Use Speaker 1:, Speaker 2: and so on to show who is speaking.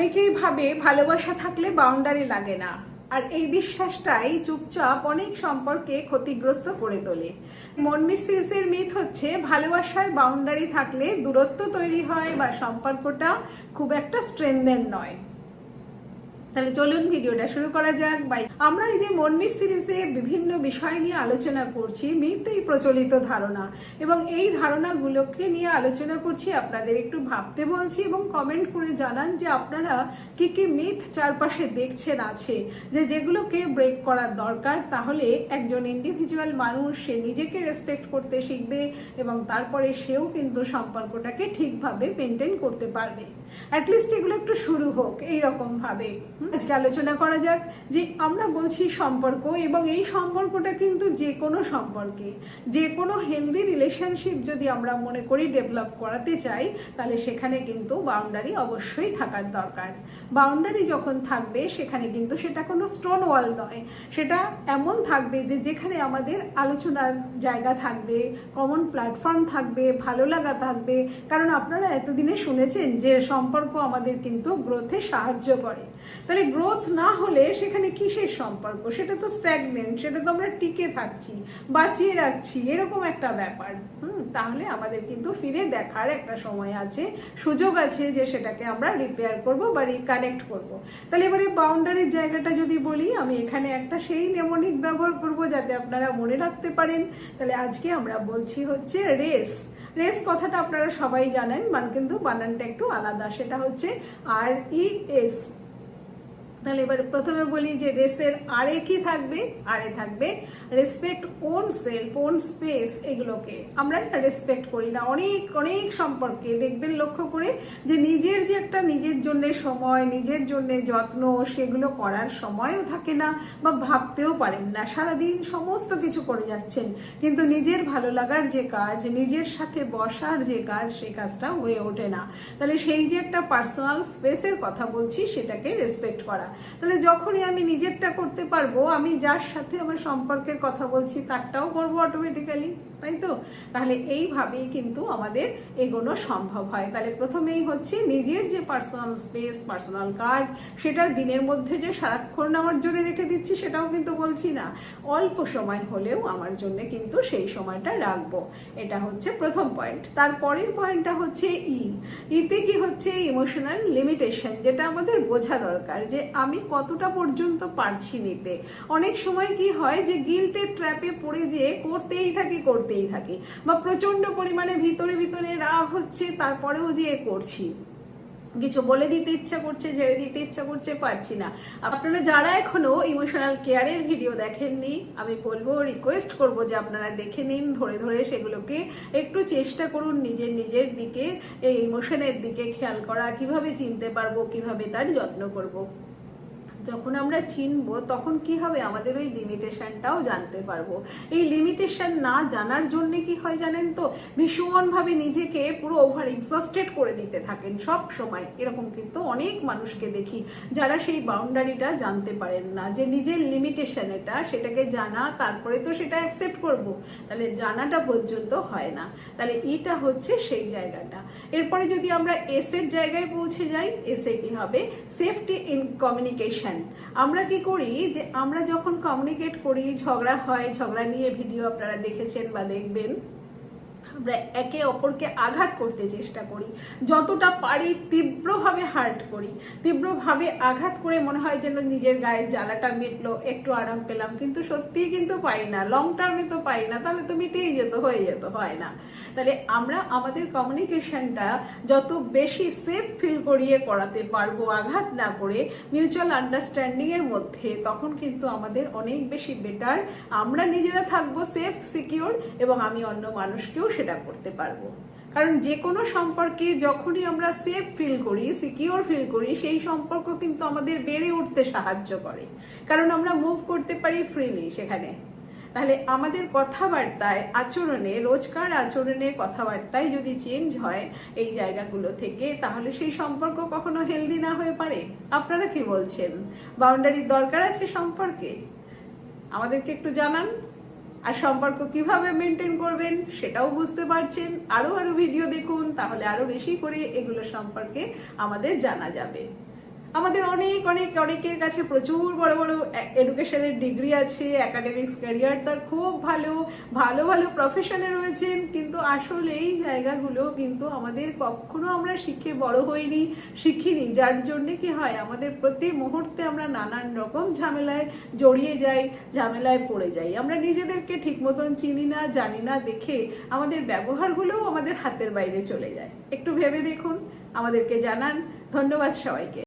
Speaker 1: অনেকেই ভাবে ভালোবাসা থাকলে বাউন্ডারি লাগে না, আর এই বিশ্বাসটাই চুপচাপ অনেক সম্পর্কে ক্ষতিগ্রস্ত করে তোলে। মন মিসিসের মিথ হচ্ছে ভালোবাসায় বাউন্ডারি থাকলে দূরত্ব তৈরি হয় বা সম্পর্কটা খুব একটা স্ট্রেনদেন নয়। তাহলে চলুন ভিডিওটা শুরু করা যাক। আমরা এই যে মনমিস সিরিজে বিভিন্ন বিষয় নিয়ে আলোচনা করছি, মিথ এই প্রচলিত ধারণা, এবং এই ধারণাগুলোকে নিয়ে আলোচনা করছি। আপনাদের একটু ভাবতে বলছি এবং কমেন্ট করে জানান যে আপনারা কি কি মিথ চারপাশে দেখছেন আছে, যেগুলোকে ব্রেক করার দরকার। তাহলে একজন ইন্ডিভিজুয়াল মানুষ সে নিজেকে রেসপেক্ট করতে শিখবে এবং তারপরে সেও কিন্তু সম্পর্কটাকে ঠিকভাবে মেনটেন করতে পারবে। অ্যাটলিস্ট এগুলো একটু শুরু হোক এইরকম ভাবে। আজকে আলোচনা করা যাক যে আমরা বলছি সম্পর্ক, এবং এই সম্পর্কটা কিন্তু যে কোনো সম্পর্কে, যে কোনো হেলদি রিলেশনশিপ যদি আমরা মনে করি ডেভেলপ করাতে চাই, তাহলে সেখানে কিন্তু বাউন্ডারি অবশ্যই থাকার দরকার। বাউন্ডারি যখন থাকবে সেখানে কিন্তু সেটা কোনো স্টোন ওয়াল নয়, সেটা এমন থাকবে যে যেখানে আমাদের আলোচনার জায়গা থাকবে, কমন প্ল্যাটফর্ম থাকবে, ভালো লাগা থাকবে। কারণ আপনারা এতদিনে শুনেছেন যে সম্পর্ক আমাদের কিন্তু গ্রোথে সাহায্য করে। তাহলে গ্রোথ না হলে সেখানে কিসের সম্পর্ক? সেটা তো স্ট্যাগনেন্ট, সেটা তো আমরা টিকে থাকছি, বাঁচিয়ে রাখছি, এরকম একটা ব্যাপার। তাহলে আমাদের কিন্তু ফিরে দেখার একটা সময় আছে, সুযোগ আছে যে সেটাকে আমরা রিপেয়ার করব বা রিকানেক্ট করব। তাহলে এবারে বাউন্ডারির জায়গাটা যদি বলি, আমি এখানে একটা সেই নেমোনিক ব্যবহার করব যাতে আপনারা মনে রাখতে পারেন। তাহলে আজকে আমরা বলছি হচ্ছে রেস। রেস কথাটা আপনারা সবাই জানেন, কিন্তু বানানটা একটু আলাদা, সেটা হচ্ছে RES। তাহলে এবার প্রথমে বলি যে রেসের আরে কি থাকবে? আরে থাকবে respect on self, on space. এগুলোকে আমরা রেসপেক্ট করি না অনেক অনেক সম্পর্কে। দেখবেন লক্ষ্য করে যে নিজের যে একটা নিজের জন্য সময়, নিজের জন্য যত্ন, সেগুলো করার সময়ও থাকে না বা ভাবতেও পারেন না। সারাদিন সমস্ত কিছু করে যাচ্ছেন, কিন্তু নিজের ভালো লাগার যে কাজ, নিজের সাথে বসার যে কাজ, সেই কাজটা হয়ে ওঠে না। তাহলে সেই যে একটা পার্সোনাল স্পেসের কথা বলছি, সেটাকে রেসপেক্ট করা। তাহলে যখনই আমি নিজেরটা করতে পারবো, আমি যার সাথে আমার সম্পর্কের কথা বলছি তারটাও করবো অটোমেটিক্যালি, তাই তো? তাহলে এইভাবেই কিন্তু আমাদের এগোনো সম্ভব হয়। তাহলে প্রথমেই হচ্ছে নিজের যে পার্সোনাল স্পেস, পার্সোনাল কাজ, সেটা দিনের মধ্যে যে সারাক্ষণ আমার জন্য রেখে দিচ্ছি সেটাও কিন্তু বলছি না, অল্প সময় হলেও আমার জন্য কিন্তু সেই সময়টা রাখবো। এটা হচ্ছে প্রথম পয়েন্ট। তারপরের পয়েন্টটা হচ্ছে ইতে কি হচ্ছে ইমোশনাল লিমিটেশন, যেটা আমাদের বোঝা দরকার যে আমি কতটা পর্যন্ত পারছি নিতে। অনেক সময় কি হয় যে গিল্টের ট্র্যাপে পড়ে যেয়ে করতেই থাকি, বা প্রচন্ড পরিমাণে ভিতরে ভিতরে রাগ হচ্ছে, তারপরেও যে করছি, কিছু বলে দিতে ইচ্ছা করছে, ঝেড়ে দিতে ইচ্ছা করছে, পারছি না। আপনারা যারা এখনো ইমোশনাল কেয়ারের ভিডিও দেখেননি, আমি বলবো, রিকোয়েস্ট করব যে আপনারা দেখে নিন, ধরে ধরে সেগুলোকে একটু চেষ্টা করুন নিজের দিকে, এই ইমোশনের দিকে খেয়াল করা, কিভাবে চিনতে পারবো, কিভাবে তার যত্ন করব। যখন আমরা চিনবো তখন কি হবে, আমাদের ওই লিমিটেশনটাও জানতে পারবো। এই লিমিটেশন না জানার জন্য কি হয় জানেন তো, ভীষণভাবে নিজেকে পুরো ওভার এক্সস্টেড করে দিতে থাকেন সব সময়। এরকম কিন্তু অনেক মানুষকে দেখি যারা সেই বাউন্ডারিটা জানতে পারেন না, যে নিজের লিমিটেশন এটা, সেটাকে জানা, তারপরে তো সেটা অ্যাকসেপ্ট করব। তাহলে জানাটা পর্যন্ত হয় না। তাহলে এটা হচ্ছে সেই জায়গাটা। এরপরে যদি আমরা এর জায়গায় পৌঁছে যাই, এসে কি হবে, সেফটি ইন কমিউনিকেশন। আমরা কি করি যে আমরা যখন কমিউনিকেট করি, ঝগড়া হয়, ঝগড়া নিয়ে ভিডিও আপনারা দেখেছেন বা দেখবেন, আমরা একে অপরকে আঘাত করতে চেষ্টা করি, যতটা পারি তীব্রভাবে হার্ট করি, তীব্রভাবে আঘাত করে মনে হয় যেন নিজের গায়ে জ্বালাটা মিটলো, একটু আরাম পেলাম, কিন্তু সত্যিই কিন্তু পাই না, লং টার্মে তো পাই না, তাহলে তো মিটেই যেত, হয়ে যেত, হয় না। তাহলে আমরা আমাদের কমিউনিকেশনটা যত বেশি সেফ ফিল করিয়ে করাতে পারবো, আঘাত না করে, মিউচুয়াল আন্ডারস্ট্যান্ডিং এর মধ্যে, তখন কিন্তু আমাদের অনেক বেশি বেটার। আমরা নিজেরা থাকবো সেফ, সিকিউর, এবং আমি অন্য মানুষকেও সেটা করতে পারবো। কারণ যে কোনো সম্পর্কে যখনই আমরা সেফ ফিল করি, সিকিউর ফিল করি, সেই সম্পর্ক কিন্তু আমাদের বেড়ে উঠতে সাহায্য করে, কারণ আমরা মুভ করতে পারি ফ্রিলি সেখানে। তাহলে আমাদের কথাবার্তায়, আচরণে, রোজকার আচরণে, কথাবার্তায় যদি চেঞ্জ হয় এই জায়গাগুলো থেকে, তাহলে সেই সম্পর্ক কখনো হেলদি না হয়ে পারে। আপনারা কি বলছেন? বাউন্ডারির দরকার আছে সম্পর্কে? আমাদেরকে একটু জানান। আর সম্পর্ক কিভাবে মেনটেন করবেন সেটাও বুঝতে পারছেন। আরো ভিডিও দেখুন, তাহলে আরো বেশি করে এগুলো সম্পর্কে আমাদের জানা যাবে। আমাদের অনেকের কাছে প্রচুর বড় বড় এডুকেশনের ডিগ্রি আছে, একাডেমিক্স ক্যারিয়ার তার খুব ভালো ভালো ভালো প্রফেশনে রয়েছেন, কিন্তু আসলে এই জায়গাগুলো কিন্তু আমাদের কখনো আমরা শিখে বড় হইনি, শিখিনি, যার জন্যে কি হয় আমাদের প্রতি মুহূর্তে আমরা নানান রকম ঝামেলায় জড়িয়ে যাই, ঝামেলায় পড়ে যাই। আমরা নিজেদেরকে ঠিক মতন চিনি না, জানি না দেখে আমাদের ব্যবহারগুলোও আমাদের হাতের বাইরে চলে যায়। একটু ভেবে দেখুন, আমাদেরকে জানান। ধন্যবাদ সবাইকে।